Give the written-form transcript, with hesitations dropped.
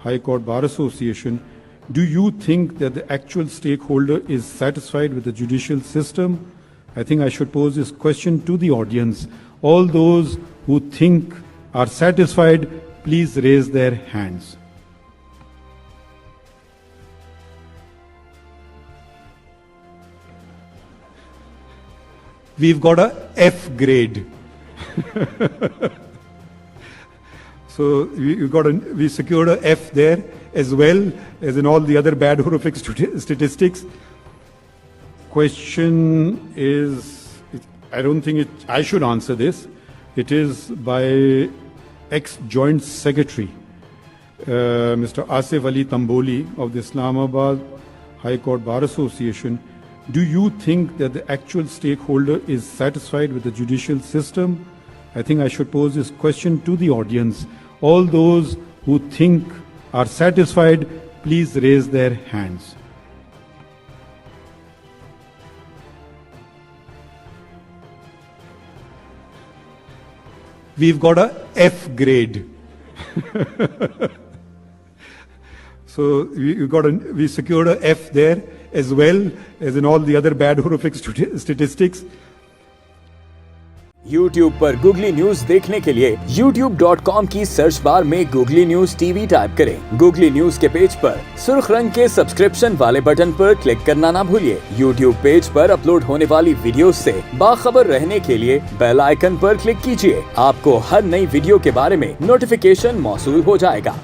High Court Bar Association, do you think that the actual stakeholder is satisfied with the judicial system? I think I should pose this question to the audience. All those who think are satisfied, please raise their hands. We've got a F grade. So we secured a F there as well as in all the other bad horrific statistics. Question is, I don't think I should answer this. It is by ex-Joint Secretary, Mr. Asif Ali Tamboli of the Islamabad High Court Bar Association. Do you think that the actual stakeholder is satisfied with the judicial system? I think I should pose this question to the audience. All those who think are satisfied, please raise their hands. We've got a F grade. So we secured a F there as well as in all the other bad horrific statistics. YouTube पर Googly news देखने के लिए youtube.com की search bar में Googly news TV type करें। Googly news के page पर सुर्ख रंग के सब्सक्रिप्शन वाले बटन पर क्लिक करना ना भूलिए। YouTube पेज पर अपलोड होने वाली वीडियोस से बाखबर रहने के लिए बेल आइकन पर क्लिक कीजिए। आपको हर नई वीडियो के बारे में नोटिफिकेशन मौसूल हो जाएगा।